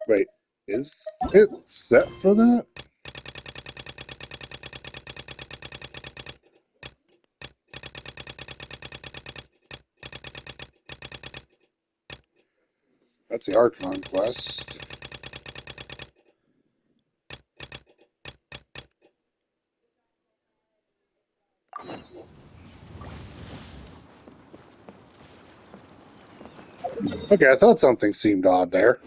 Wait, is it set for that? That's the Archon quest. Okay, I thought something seemed odd there.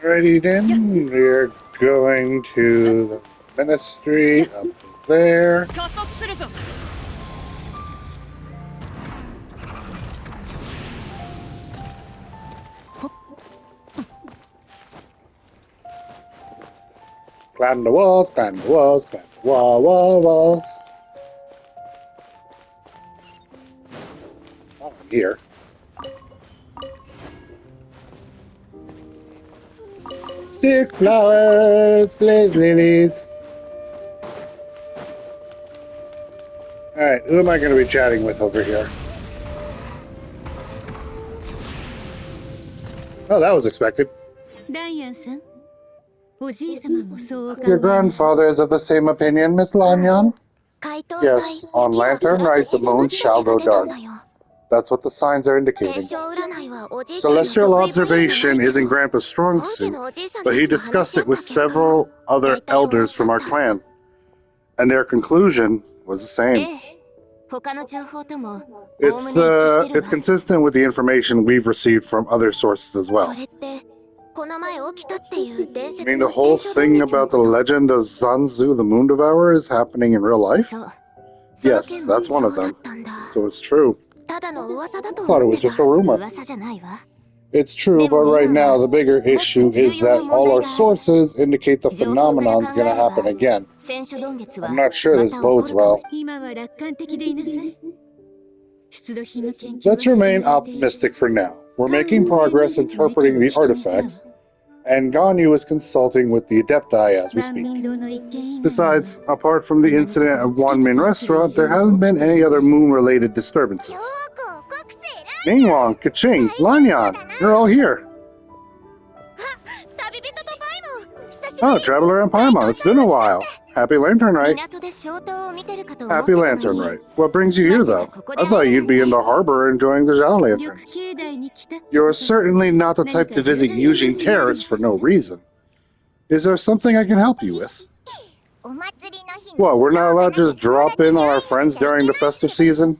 Alrighty then, we're going to the Ministry up there. Climb the walls, climb the walls, climb the walls. Not here. Stick flowers, blaze lilies. Alright, who am I going to be chatting with over here? Oh, that was expected. Your grandfather is of the same opinion, Miss Lanyan? Yes, on Lantern Night the moon shall go dark. That's what the signs are indicating. Celestial observation isn't Grandpa's strong suit, but he discussed it with several other elders from our clan, and their conclusion was the same. It's consistent with the information we've received from other sources as well. You mean the whole thing about the legend of Zanzu the Moon Devourer is happening in real life? Yes, that's one of them. So it's true. I thought it was just a rumor. It's true, but right now the bigger issue is that all our sources indicate the phenomenon's gonna happen again. I'm not sure this bodes well. Let's remain optimistic for now. We're making progress interpreting the artifacts, and Ganyu is consulting with the Adepti as we speak. Besides, apart from the incident at One Min Restaurant, there haven't been any other moon-related disturbances. Ningwang, Kaching, Lanyan, you're all here. Oh, Traveler and Paimon, it's been a while. Happy Lantern Night. Happy Lantern Night. What brings you here, though? I thought you'd be in the harbor enjoying the Zhao Lanterns. You're certainly not the type to visit Yujing Terrace for no reason. Is there something I can help you with? What, we're not allowed to just drop in on our friends during the festive season?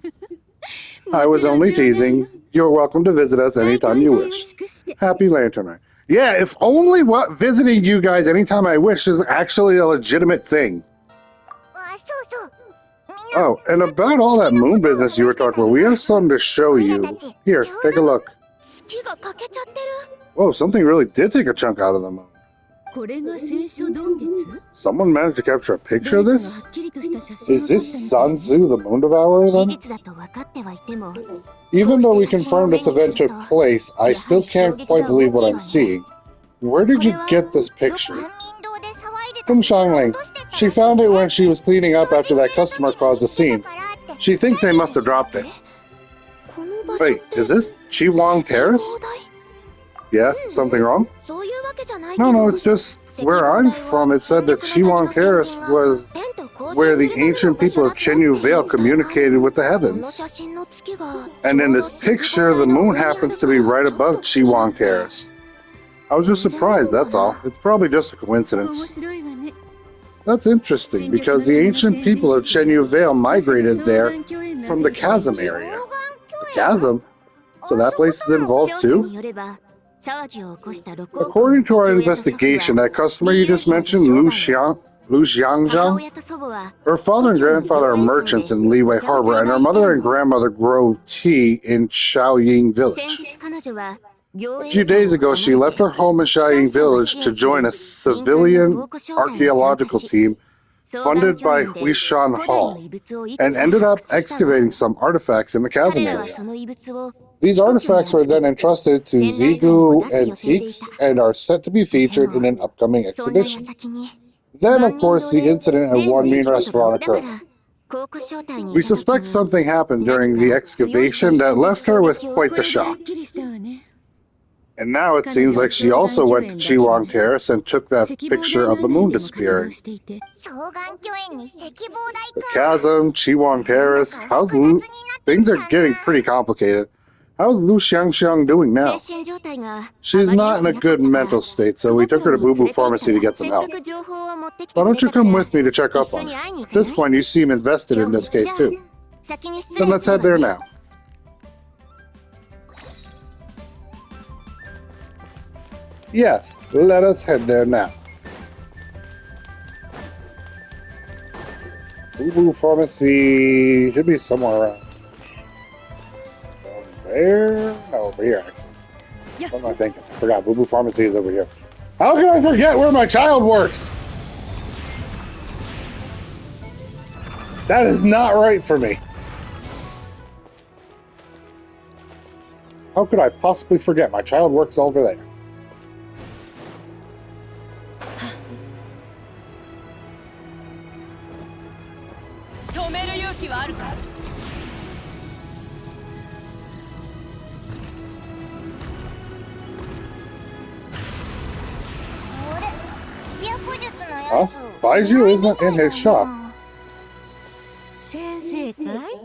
I was only teasing. You're welcome to visit us anytime you wish. Happy Lantern Night. Yeah, if only visiting you guys anytime I wish is actually a legitimate thing. Oh, and about all that moon business you were talking about, we have something to show you. Here, take a look. Whoa, something really did take a chunk out of the moon. Someone managed to capture a picture of this? Is this Zanzu the Moon Devourer then? Even though we confirmed this event took place, I still can't quite believe what I'm seeing. Where did you get this picture? From Shangling. She found it when she was cleaning up after that customer caused a scene. She thinks they must have dropped it. Wait, is this Chiwang Terrace? Yeah, something wrong? No, it's just where I'm from. It said that Chiwang Terrace was where the ancient people of Chenyu Vale communicated with the heavens. And in this picture, the moon happens to be right above Chiwang Terrace. I was just surprised, that's all. It's probably just a coincidence. That's interesting, because the ancient people of Chenyu Vale migrated there from the chasm area. The chasm? So that place is involved too? According to our investigation, that customer you just mentioned, Lu Xiangzhang, her father and grandfather are merchants in Liwei Harbor, and her mother and grandmother grow tea in Shaoying Village. A few days ago, she left her home in Shaoying Village to join a civilian archaeological team funded by Huishan Hall, and ended up excavating some artifacts in the chasm area. These artifacts were then entrusted to Zigu Antiques and are set to be featured in an upcoming exhibition. Then, of course, the incident at One Mean Restaurant occurred. We suspect something happened during the excavation that left her with quite the shock. And now it seems like she also went to Chiwang Terrace and took that picture of the moon disappearing. The chasm, Chiwang Terrace, things are getting pretty complicated. How's Lu Xiangxiang doing now? She's not in a good mental state, so we took her to Boo Boo Pharmacy to get some help. Why don't you come with me to check up on her? At this point, you seem invested in this case, too. Then let's head there now. Yes, let us head there now. Boo Boo Pharmacy should be somewhere around. There? No, over here, actually. What am I thinking? I forgot. Boo Boo Pharmacy is over here. How can I forget where my child works? That is not right for me. How could I possibly forget? My child works over there. Huh? Baiju isn't in his shop.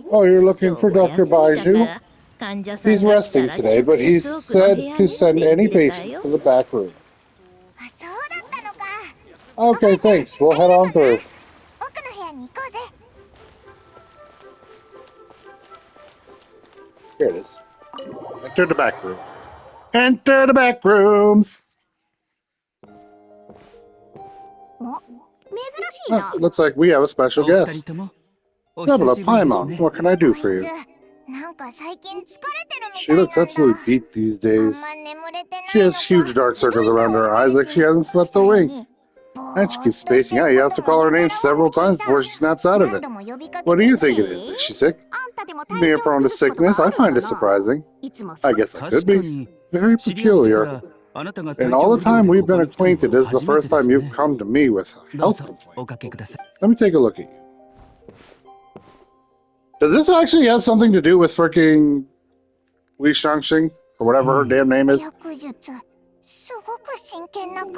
Oh, you're looking for Dr. Baiju? He's resting today, but he said to send any patients to the back room. Okay, thanks. We'll head on through. Here it is. Enter the back room. Enter the back rooms! Looks like we have a special guest. Double Paimon, what can I do for you? She looks absolutely beat these days. She has huge dark circles around her eyes like she hasn't slept a wink. And she keeps spacing out. You have to call her name several times before she snaps out of it. What do you think it is? Is she sick? Being prone to sickness, I find it surprising. I guess I could be. Very peculiar. In all the time we've been acquainted, this is the first time you've come to me with a health complaint. Let me take a look at you. Does this actually have something to do with fricking Li Shangxing, or whatever her damn name is? It's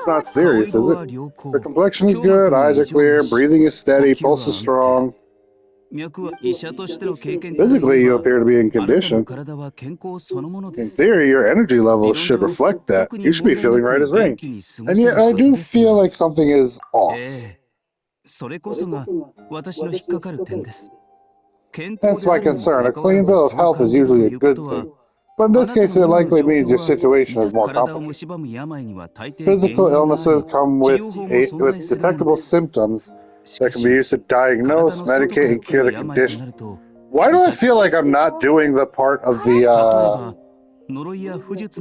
not serious, is it? Her complexion is good, eyes are clear, breathing is steady, pulse is strong. Physically, you appear to be in condition. In theory, your energy levels should reflect that. You should be feeling right as rain. And yet, I do feel like something is off. That's my concern. A clean bill of health is usually a good thing. But in this case, it likely means your situation is more complicated. Physical illnesses come with detectable symptoms that can be used to diagnose, medicate, and cure the condition. Why do I feel like I'm not doing the part of the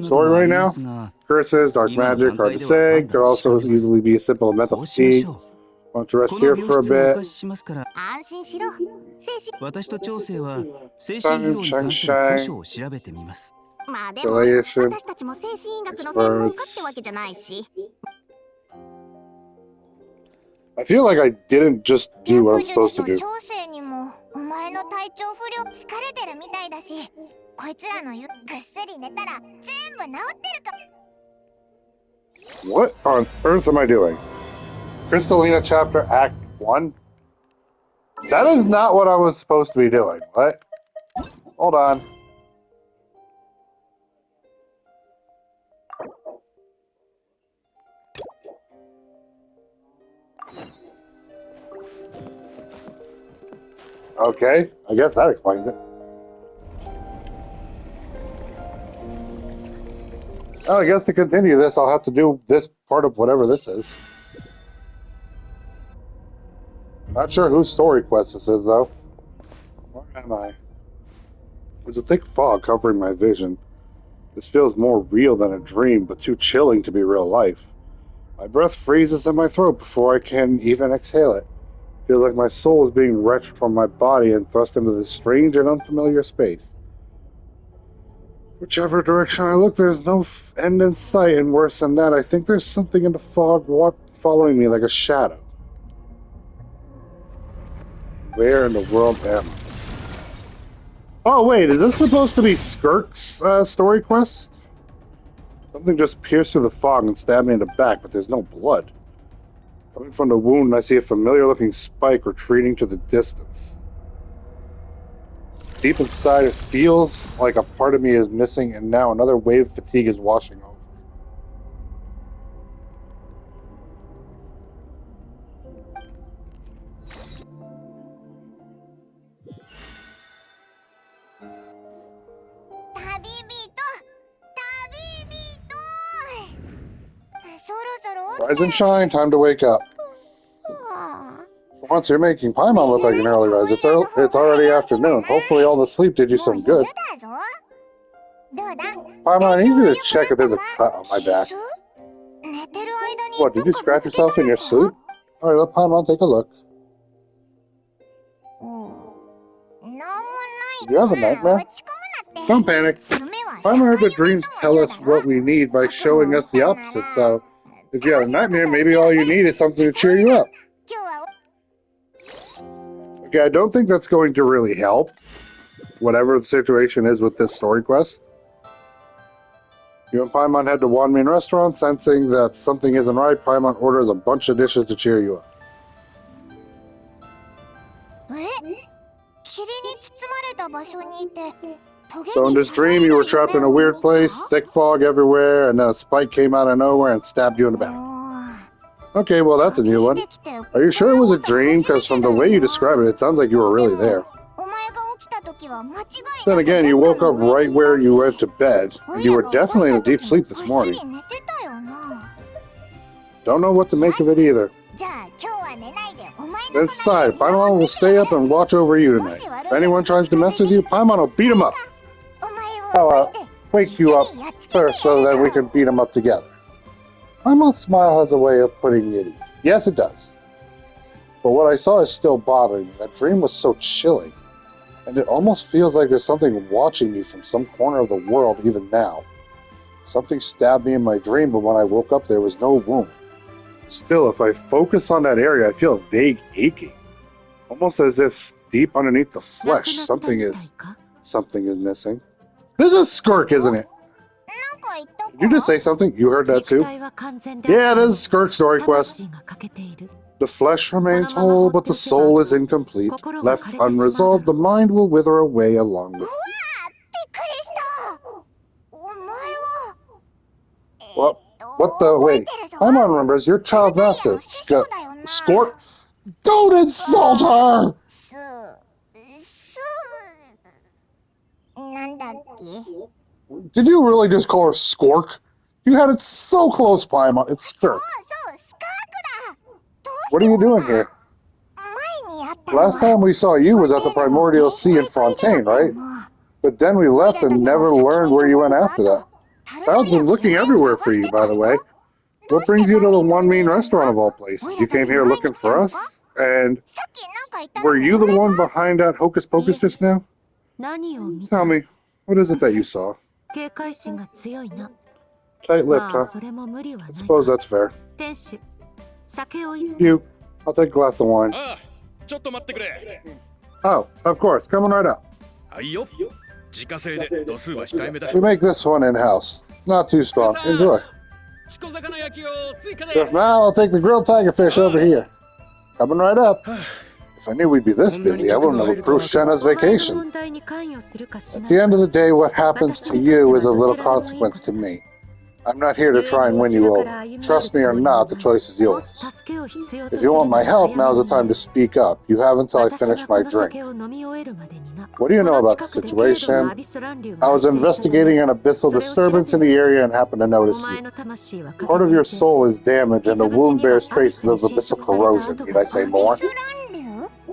story right now? Curses, dark magic, hard to say. Could also easily be a simple mental fatigue. Want to rest here for a bit. I feel like I didn't just do what I'm supposed to do. What on earth am I doing? Crystalina chapter act 1? That is not what I was supposed to be doing. What? Hold on. Okay, I guess that explains it. Well, I guess to continue this, I'll have to do this part of whatever this is. Not sure whose story quest this is, though. Where am I? There's a thick fog covering my vision. This feels more real than a dream, but too chilling to be real life. My breath freezes in my throat before I can even exhale it. Feels like my soul is being wrenched from my body and thrust into this strange and unfamiliar space. Whichever direction I look, there's no end in sight, and worse than that, I think there's something in the fog following me like a shadow. Where in the world am I? Oh wait, is this supposed to be Skirks' story quest? Something just pierced through the fog and stabbed me in the back, but there's no blood. Coming from the wound, I see a familiar-looking spike retreating to the distance. Deep inside, it feels like a part of me is missing, and now another wave of fatigue is washing over. Rise and shine, time to wake up. For once, you're making Paimon look like an early rise. It's already afternoon. Hopefully all the sleep did you some good. Paimon, I need you to check if there's a cut on my back. What, did you scratch yourself in your sleep? Alright, let Paimon take a look. You have a nightmare? Don't panic. Paimon heard the dreams tell us what we need by showing us the opposite, so if you have a nightmare, maybe all you need is something to cheer you up. Okay, I don't think that's going to really help, whatever the situation is with this story quest. You and Paimon head to Wanmin Restaurant, sensing that something isn't right. Paimon orders a bunch of dishes to cheer you up. So in this dream, you were trapped in a weird place, thick fog everywhere, and then a spike came out of nowhere and stabbed you in the back. Okay, well that's a new one. Are you sure it was a dream? Because from the way you describe it, it sounds like you were really there. Then again, you woke up right where you went to bed, and you were definitely in a deep sleep this morning. Don't know what to make of it either. Inside, Paimon will stay up and watch over you tonight. If anyone tries to mess with you, Paimon will beat him up. I'll wake you up first so that we can beat him up together. Paimon's smile has a way of putting me at ease. Yes, it does. But what I saw is still bothering me. That dream was so chilling. And it almost feels like there's something watching me from some corner of the world even now. Something stabbed me in my dream, but when I woke up there was no wound. Still, if I focus on that area, I feel a vague aching. Almost as if deep underneath the flesh, something is missing. This is Skirk, isn't it? Did you just say something? You heard that too? Yeah, this is Skirk's story quest. The flesh remains whole, but the soul is incomplete. Left unresolved, the mind will wither away along with it. What the? Wait. Paimon remembers, you're child master. Skirk? Don't insult her! Did you really just call her Skirk? You had it so close, Paimon. It's Skirk. What are you doing here? Last time we saw you was at the Primordial Sea in Fontaine, right? But then we left and never learned where you went after that. Cloud's been looking everywhere for you, by the way. What brings you to the Wanmin Restaurant of all places? You came here looking for us? And were you the one behind that hocus pocus just now? Tell me, what is it that you saw? Tight-lipped, huh? I suppose that's fair. You. I'll take a glass of wine. Oh, of course. Coming right up. We make this one in-house. It's not too strong. Enjoy. If now, I'll take the grilled tiger fish over here. Coming right up. If I knew we'd be this busy, I wouldn't have approved Shenna's vacation. At the end of the day, what happens to you is of little consequence to me. I'm not here to try and win you over. Trust me or not, the choice is yours. If you want my help, now's the time to speak up. You have until I finish my drink. What do you know about the situation? I was investigating an abyssal disturbance in the area and happened to notice you. Part of your soul is damaged and the wound bears traces of abyssal corrosion. Need I say more?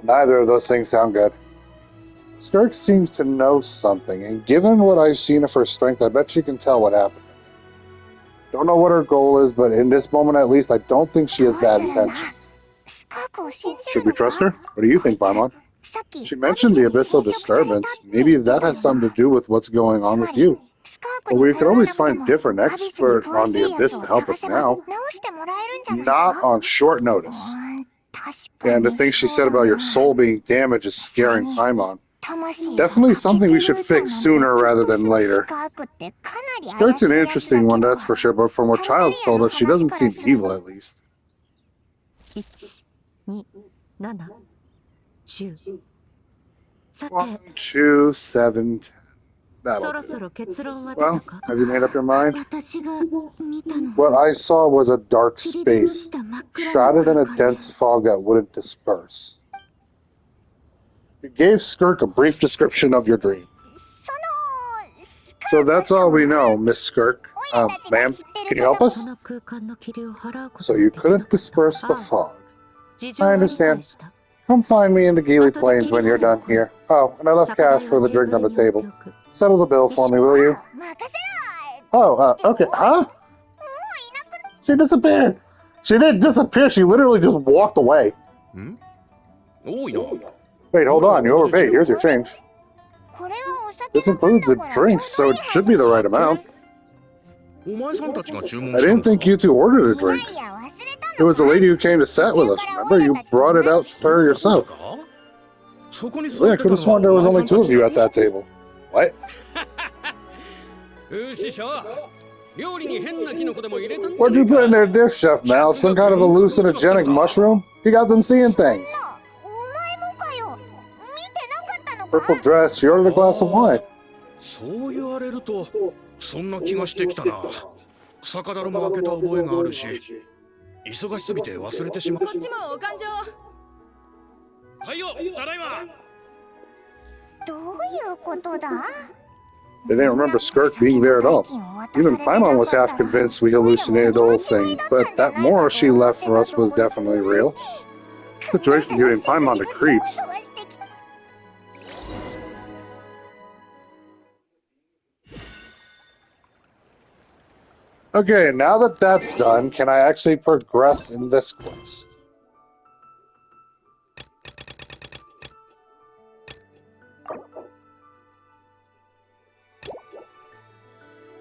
Neither of those things sound good. Skirks seems to know something, and given what I've seen of her strength, I bet she can tell what happened. Don't know what her goal is, but in this moment at least, I don't think she has bad intentions. Should we trust her? What do you think, Paimon? She mentioned the abyssal disturbance. Maybe that has something to do with what's going on with you. But we could always find a different expert on the abyss to help us now. Not on short notice. And the thing she said about your soul being damaged is scaring Paimon. Definitely something we should fix sooner rather than later. Skirks an interesting one, that's for sure, but from what Child's told us, she doesn't seem evil at least. 1, 2, 7, 10. That'll do. Well, have you made up your mind? What I saw was a dark space, shrouded in a dense fog that wouldn't disperse. You gave Skirk a brief description of your dream. So that's all we know, Miss Skirk. Ma'am, can you help us? So you couldn't disperse the fog. I understand. Come find me in the Geely Plains when you're done here. Oh, and I left cash for the drink on the table. Settle the bill for me, will you? Oh, okay. Huh? She disappeared. She didn't disappear. She literally just walked away. Wait, hold on. You overpaid. Here's your change. This includes the drinks, so it should be the right amount. I didn't think you two ordered a drink. It was the lady who came to set with us. Remember, you brought it out to her yourself. Really, I could have sworn there was only 2 of you at that table. What? What'd you put in their dish, Chef Mal? Some kind of hallucinogenic mushroom? You got them seeing things. Purple dress, she ordered a glass of wine. They didn't remember Skirk being there at all. Even Paimon was half convinced we hallucinated the whole thing, but that moral she left for us was definitely real. The situation giving Paimon the creeps. Okay, now that that's done, can I actually progress in this quest?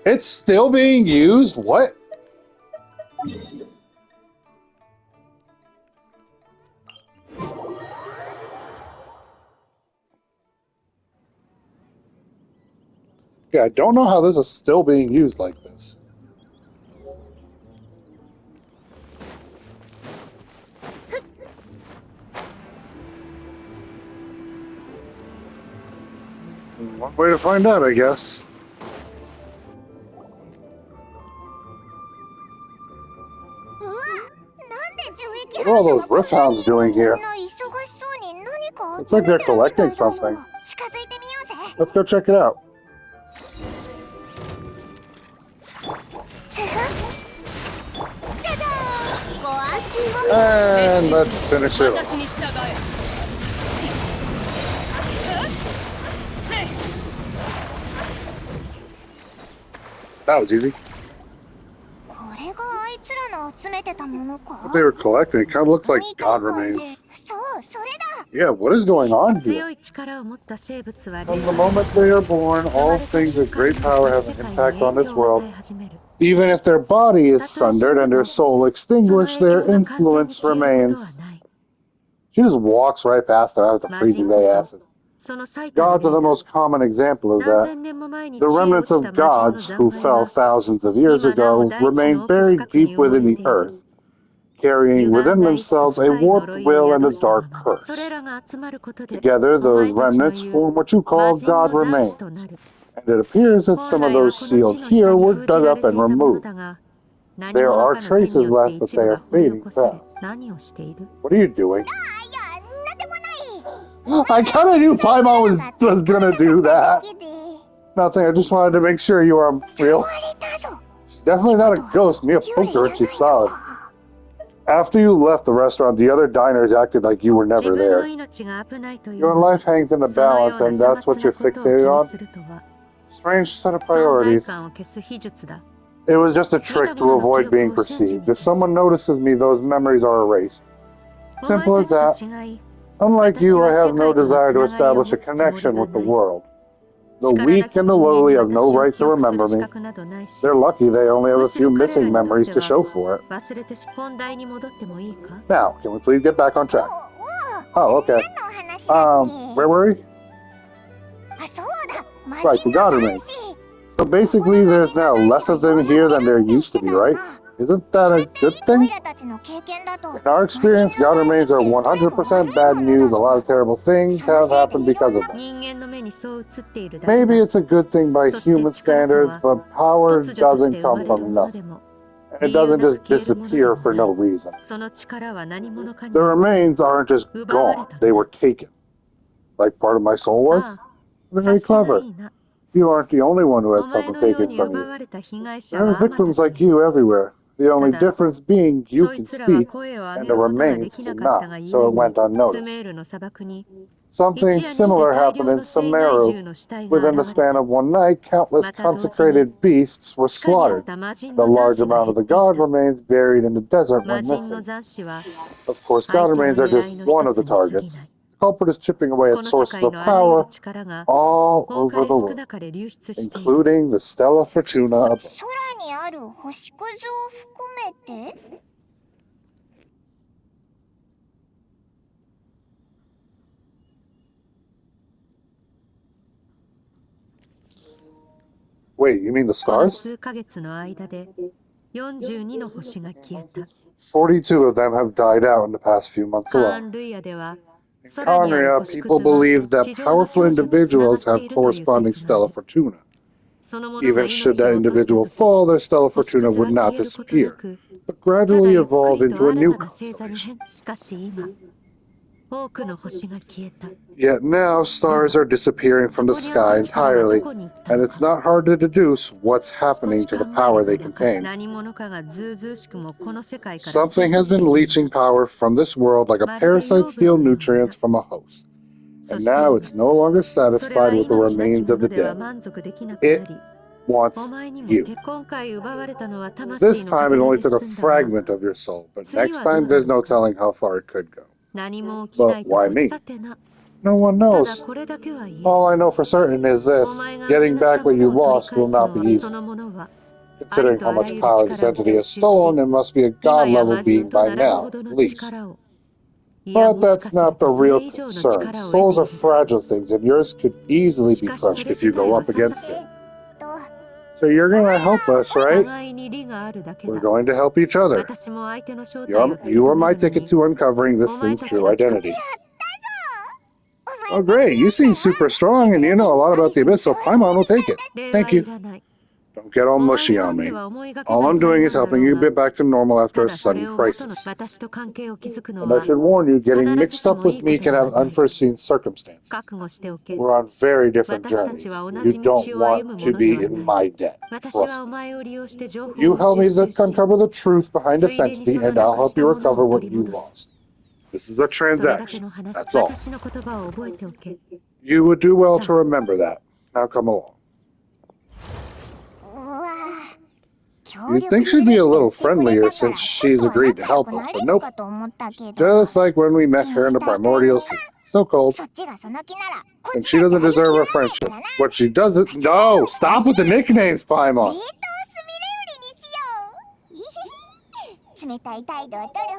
It's still being used? What? Yeah, I don't know how this is still being used like this. One way to find out, I guess. What are all those riff hounds doing here? Looks like they're collecting something. Let's go check it out. And let's finish it off. That was easy. What they were collecting, it kind of looks like God remains. Yeah, what is going on here? From the moment they are born, all things with great power have an impact on this world. Even if their body is sundered and their soul extinguished, their influence remains. She just walks right past her after freezing their asses. Gods are the most common example of that. The remnants of gods who fell thousands of years ago remain buried deep within the earth, carrying within themselves a warped will and a dark curse. Together, those remnants form what you call God remains, and it appears that some of those sealed here were dug up and removed. There are traces left, but they are fading fast. What are you doing? I kind of knew Paimon was gonna do that. Nothing, I just wanted to make sure you are real. She's definitely not a ghost. Mia poked her and she's solid. After you left the restaurant, the other diners acted like you were never there. Your life hangs in the balance, and that's what you're fixated on? Strange set of priorities. It was just a trick to avoid being perceived. If someone notices me, those memories are erased. Simple as that. Unlike you, I have no desire to establish a connection with the world. The weak and the lowly have no right to remember me. They're lucky they only have a few missing memories to show for it. Now, can we please get back on track? Oh, okay. Where were we? Right, the God remains. So basically, there's now less of them here than there used to be, right? Isn't that a good thing? In our experience, God remains are 100% bad news. A lot of terrible things have happened because of them. Maybe it's a good thing by human standards, but power doesn't come from nothing. And it doesn't just disappear for no reason. The remains aren't just gone, they were taken. Like part of my soul was? Very clever. You aren't the only one who had something taken from you. There are victims like you everywhere. The only difference being you can speak, and the remains cannot, so it went unnoticed. Something similar happened in Sumeru. Within the span of one night, countless consecrated beasts were slaughtered. The large amount of the god remains buried in the desert went missing. Of course, god remains are just one of the targets. The culprit is chipping away at sources of power all over the world, including the Stella Fortuna above. Wait, you mean the stars? 42 of them have died out in the past few months alone. In Conria, people believe that powerful individuals have corresponding Stella Fortuna. Even should that individual fall, their Stella Fortuna would not disappear, but gradually evolve into a new constellation. Yet now, stars are disappearing from the sky entirely, and it's not hard to deduce what's happening to the power they contain. Something has been leeching power from this world like a parasite steals nutrients from a host. And now it's no longer satisfied with the remains of the dead. It wants you. This time it only took a fragment of your soul, but next time there's no telling how far it could go. But why me? No one knows. All I know for certain is this: getting back what you lost will not be easy. Considering how much power this entity has stolen, it must be a god-level being by now, at least. But that's not the real concern. Souls are fragile things, and yours could easily be crushed if you go up against it. So you're gonna help us, right? We're going to help each other. You are my ticket to uncovering this thing's true identity. Oh great, you seem super strong and you know a lot about the Abyss, so Paimon will take it. Thank you. Don't get all mushy on me. All I'm doing is helping you get back to normal after a sudden crisis. And I should warn you, getting mixed up with me can have unforeseen circumstances. We're on very different journeys. You don't want to be in my debt. Trust me. You help me uncover the truth behind this entity, and I'll help you recover what you lost. This is a transaction. That's all. You would do well to remember that. Now come along. You'd think she'd be a little friendlier since she's agreed to help us, but nope. Just like when we met her in the primordial sea. So cold. And she doesn't deserve our friendship. What she doesn't... No! Stop with the nicknames, Paimon!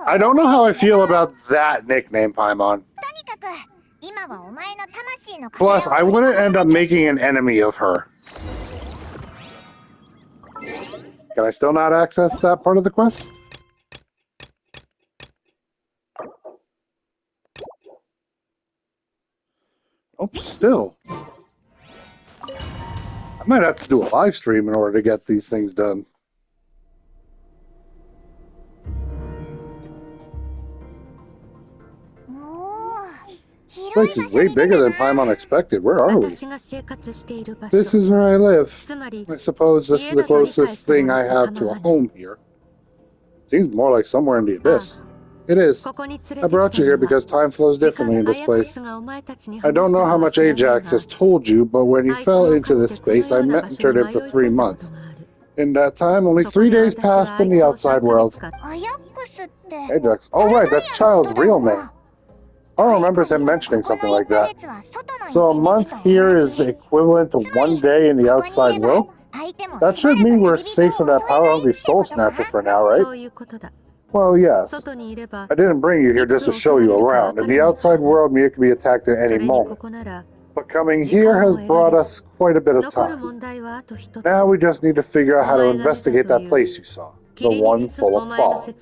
I don't know how I feel about that nickname, Paimon. Plus, I wouldn't end up making an enemy of her. Can I still not access that part of the quest? Oh, still. I might have to do a live stream in order to get these things done. This place is way bigger than Paimon expected. Where are we? This is where I live. I suppose this is the closest thing I have to a home here. Seems more like somewhere in the Abyss. It is. I brought you here because time flows differently in this place. I don't know how much Ajax has told you, but when you fell into this space, I mentored him for 3 months. In that time, only 3 days passed in the outside world. Ajax. Oh right, that's Child's real name. I don't remember him mentioning something like that. So a month here is equivalent to 1 day in the outside world? That should mean we're safe from that power-hungry soul snatcher for now, right? Well, yes. I didn't bring you here just to show you around. In the outside world, Mia can be attacked at any moment. But coming here has brought us quite a bit of time. Now we just need to figure out how to investigate that place you saw, the one full of fog.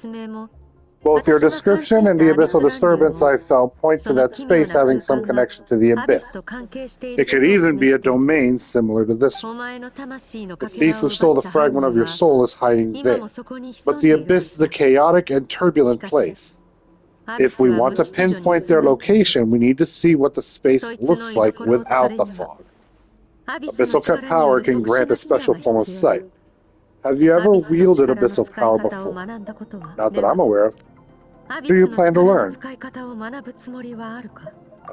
Both your description and the abyssal disturbance I felt point to that space having some connection to the abyss. It could even be a domain similar to this one. The thief who stole the fragment of your soul is hiding there. But the abyss is a chaotic and turbulent place. If we want to pinpoint their location, we need to see what the space looks like without the fog. Abyssal power can grant a special form of sight. Have you ever wielded abyssal power before? Not that I'm aware of. Do you plan to learn? I'm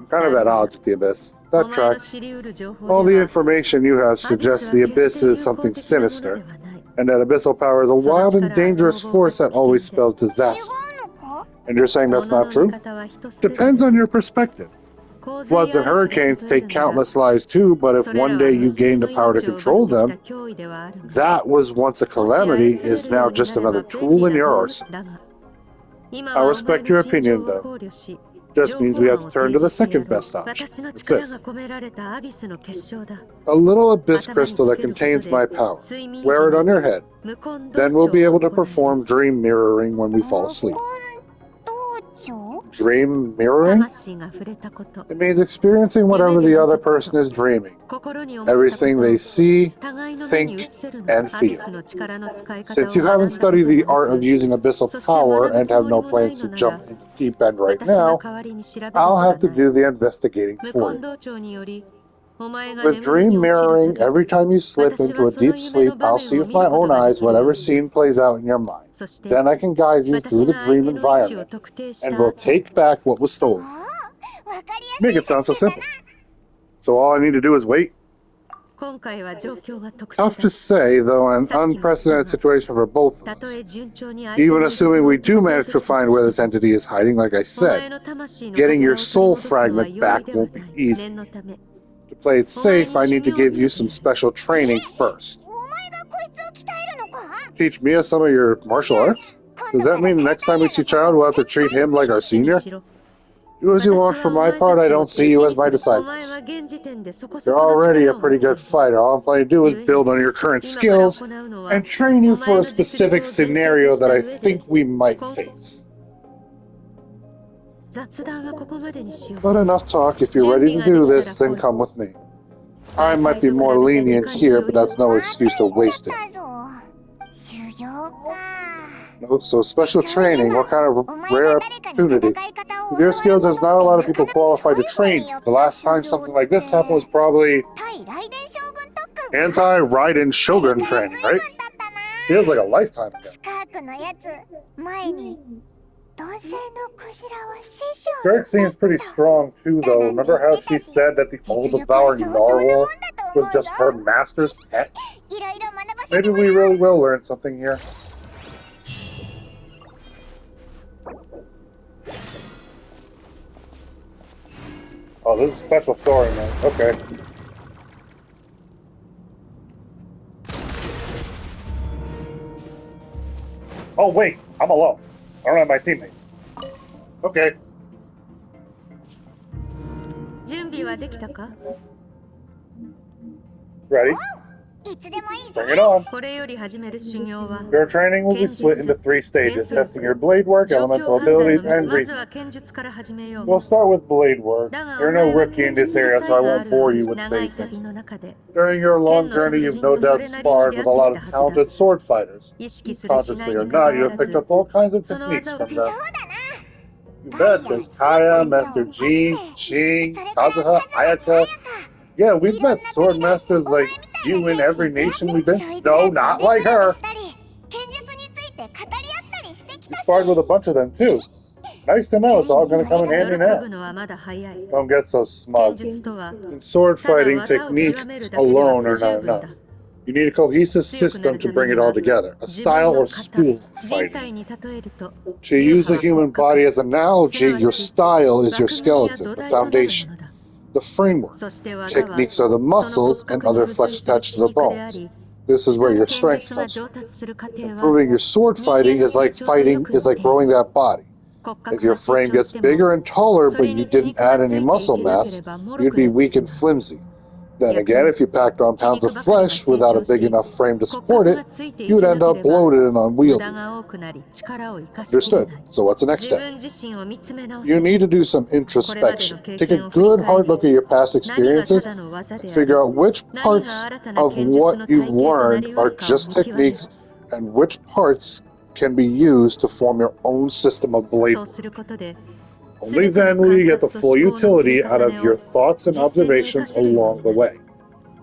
kind of at odds with the abyss. That tracks. All the information you have suggests the abyss is something sinister, and that abyssal power is a wild and dangerous force that always spells disaster. And you're saying that's not true? Depends on your perspective. Floods and hurricanes take countless lives too, but if one day you gain the power to control them, that was once a calamity is now just another tool in your arsenal. I respect your opinion though. Just means we have to turn to the second best option. It's this. A little abyss crystal that contains my power. Wear it on your head. Then we'll be able to perform dream mirroring when we fall asleep. Dream mirroring? It means experiencing whatever the other person is dreaming. Everything they see, think, and feel. Since you haven't studied the art of using abyssal power and have no plans to jump into the deep end right now, I'll have to do the investigating for you. With dream mirroring, every time you slip into a deep sleep, I'll see with my own eyes whatever scene plays out in your mind. Then I can guide you through the dream environment, and we'll take back what was stolen. Make it sound so simple. So all I need to do is wait? Tough to say, though an unprecedented situation for both of us. Even assuming we do manage to find where this entity is hiding, like I said, getting your soul fragment back won't be easy. To play it safe, I need to give you some special training first. Teach Mia some of your martial arts? Does that mean the next time we see Child, we'll have to treat him like our senior? Do as you want. For my part, I don't see you as my disciples. You're already a pretty good fighter. All I'm planning to do is build on your current skills and train you for a specific scenario that I think we might face. But enough talk. If you're ready to do this, then come with me. Time might be more lenient here, but that's no excuse to waste it. No, so special training, what kind of rare opportunity? With your skills, there's not a lot of people qualified to train you. The last time something like this happened was probably anti-Raiden Shogun training, right? Feels like a lifetime ago. Skirks seems pretty strong too, though. Remember how she said that the all-devouring narwhal was just her master's pet? Maybe we really will learn something here. Oh, this is a special story, man. Okay. Oh, wait. I'm alone. I don't have my teammates. Okay. Ready? Bring it on. Your training will be split into 3 stages, testing your blade work, elemental abilities, and reasons. We'll start with blade work. You're no rookie in this area, so I won't bore you with basics. During your long journey, you've no doubt sparred with a lot of talented sword fighters. Consciously or not, you have picked up all kinds of techniques from them. You bet, there's Kaya, Master Jean, Ching, Kazuha, Ayaka. Yeah, we've met sword masters like you in every nation we've been. No, not like her. We sparred with a bunch of them too. Nice to know it's all going to come in hand in hand. Don't get so smug. In sword fighting, techniques alone are not enough. You need a cohesive system to bring it all together, a style or school of fighting. To use the human body as an analogy, your style is your skeleton, the foundation, the framework. Techniques are the muscles and other flesh attached to the bones. This is where your strength comes from. Improving your sword fighting is like growing that body. If your frame gets bigger and taller but you didn't add any muscle mass, you'd be weak and flimsy. Then again, if you packed on pounds of flesh without a big enough frame to support it, you would end up bloated and unwieldy. Understood. So what's the next step? You need to do some introspection. Take a good hard look at your past experiences and figure out which parts of what you've learned are just techniques and which parts can be used to form your own system of blade work. Only then will you get the full utility out of your thoughts and observations along the way.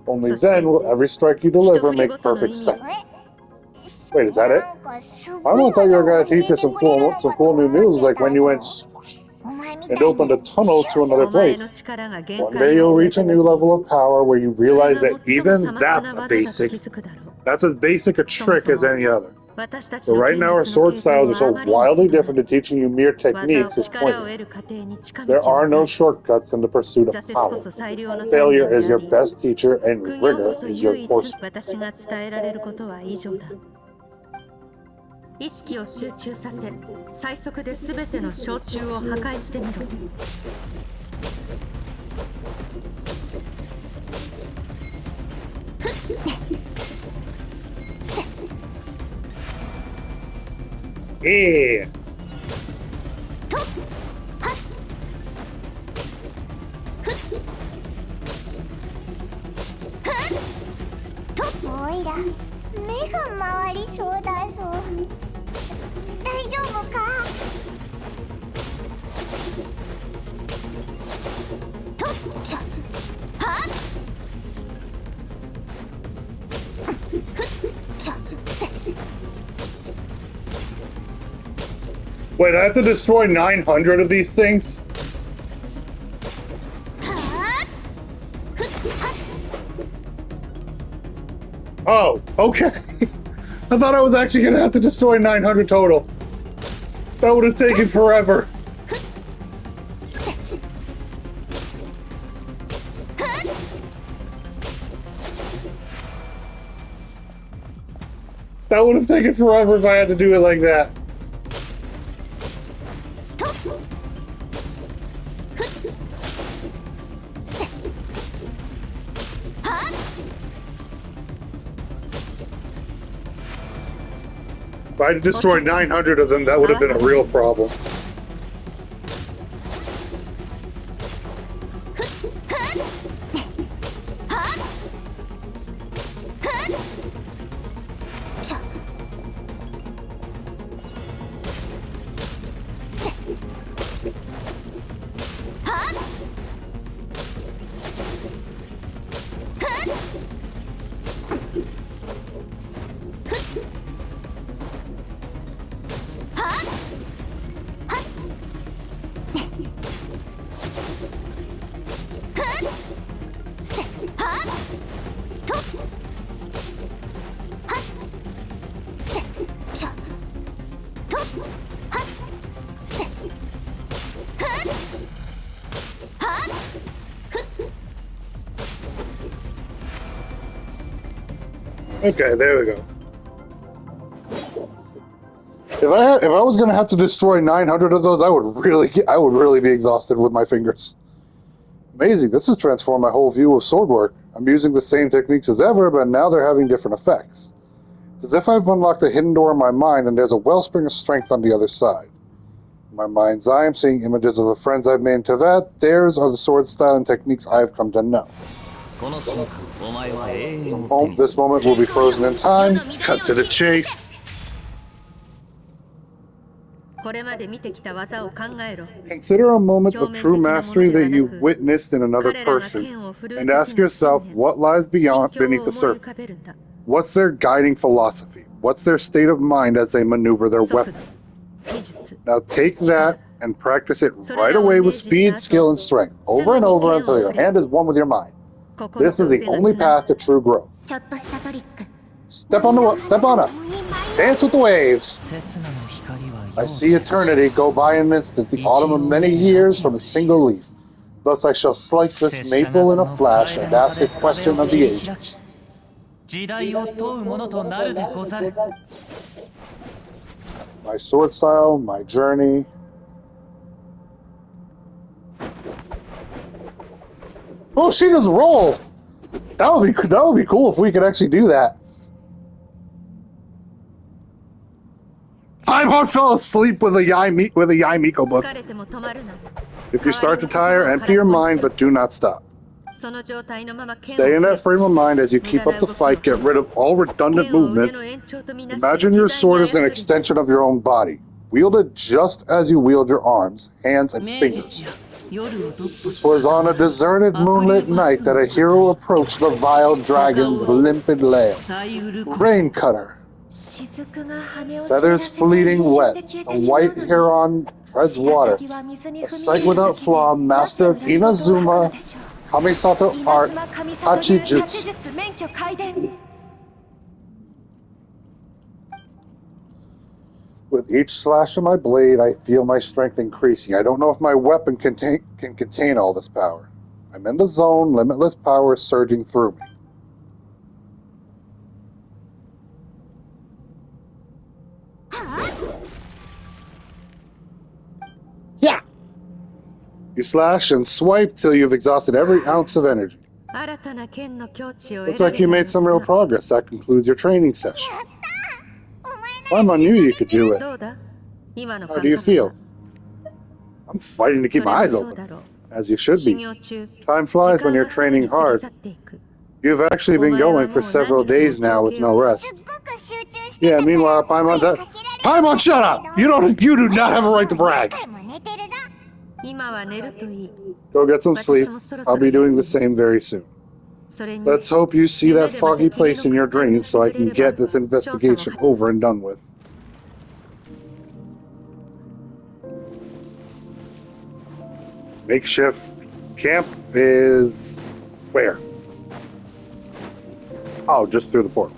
Only then will every strike you deliver make perfect sense. Wait, is that it? I thought you were going to teach us some cool new moves, like when you went and opened a tunnel to another place. One day you'll reach a new level of power where you realize that even that's as basic a trick as any other. But right now our sword styles are so wildly different that teaching you mere techniques is pointless. There are no shortcuts in the pursuit of power. Failure is your best teacher and rigor is your course. 意識を集中させ、最速で全ての小虫を破壊してみろ。おいら、目が回りそうだぞ。大丈夫か？とっちゃ、はっ、ちゃ、せ。 Wait, I have to destroy 900 of these things? Oh, okay. I thought I was actually going to have to destroy 900 total. That would have taken forever. That would have taken forever if I had to do it like that. If I had destroyed 900 of them, that would have been a real problem. Okay, there we go. If I was gonna have to destroy 900 of those, I would really be exhausted with my fingers. Amazing, this has transformed my whole view of sword work. I'm using the same techniques as ever, but now they're having different effects. It's as if I've unlocked a hidden door in my mind and there's a wellspring of strength on the other side. In my mind's eye, I'm seeing images of the friends I've made in Tibet. Theirs are the sword style and techniques I've come to know. This moment will be frozen in time. Cut to the chase. Consider a moment of true mastery that you've witnessed in another person, and ask yourself what lies beneath the surface. What's their guiding philosophy? What's their state of mind as they maneuver their weapon? Now take that and practice it right away with speed, skill, and strength, over and over until your hand is one with your mind. This is the only path to true growth. ちょっとしたトリック Step on up. Dance with the waves. I see eternity go by in an instant, the autumn of many years from a single leaf. Thus I shall slice this maple in a flash and ask a question of the age. My sword style, my journey. Oh, she does roll. That would be cool if we could actually do that. Paimon fell asleep with a Yaimiko book. If you start to tire, empty your mind, but do not stop. Stay in that frame of mind as you keep up the fight. Get rid of all redundant movements. Imagine your sword as an extension of your own body. Wield it just as you wield your arms, hands, and fingers. It was on a deserted moonlit night that a hero approached the vile dragon's limpid lair. Rain Cutter. Feathers fleeting wet, a white heron treads water. A sight without flaw, master of Inazuma, Kamisato art, Hachijutsu. With each slash of my blade, I feel my strength increasing. I don't know if my weapon can contain all this power. I'm in the zone, limitless power surging through me. Yeah! You slash and swipe till you've exhausted every ounce of energy. Looks like you made some real progress. That concludes your training session. Paimon knew you could do it. How do you feel? I'm fighting to keep my eyes open, as you should be. Time flies when you're training hard. You've actually been going for several days now with no rest. Yeah, meanwhile, Paimon's at... Paimon, shut up! You do not have a right to brag! Go get some sleep. I'll be doing the same very soon. Let's hope you see that foggy place in your dreams so I can get this investigation over and done with. Makeshift camp is... where? Oh, just through the portal.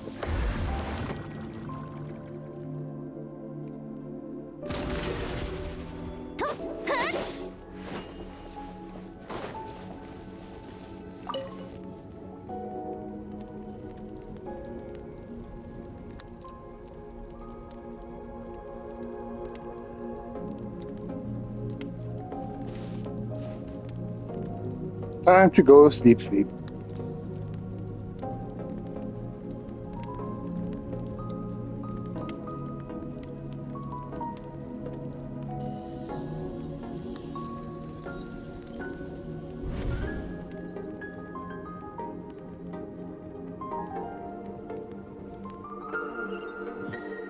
Time to go sleep.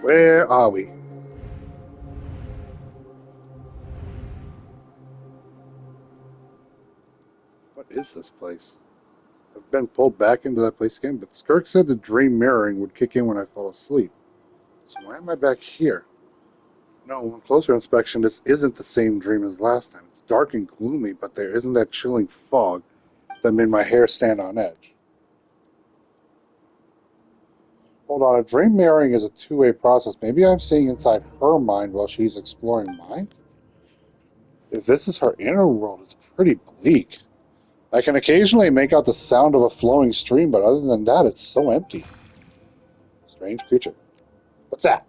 Where are we? What is this place? I've been pulled back into that place again, but Skirks said the dream mirroring would kick in when I fall asleep. So why am I back here? No, on closer inspection, this isn't the same dream as last time. It's dark and gloomy, but there isn't that chilling fog that made my hair stand on edge. Hold on, a dream mirroring is a two-way process. Maybe I'm seeing inside her mind while she's exploring mine? If this is her inner world, it's pretty bleak. I can occasionally make out the sound of a flowing stream, but other than that, it's so empty. Strange creature. What's that?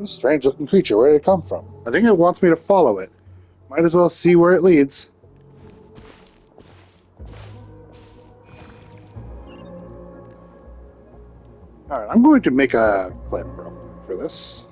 A strange-looking creature. Where did it come from? I think it wants me to follow it. Might as well see where it leads. Alright, I'm going to make a clip for this.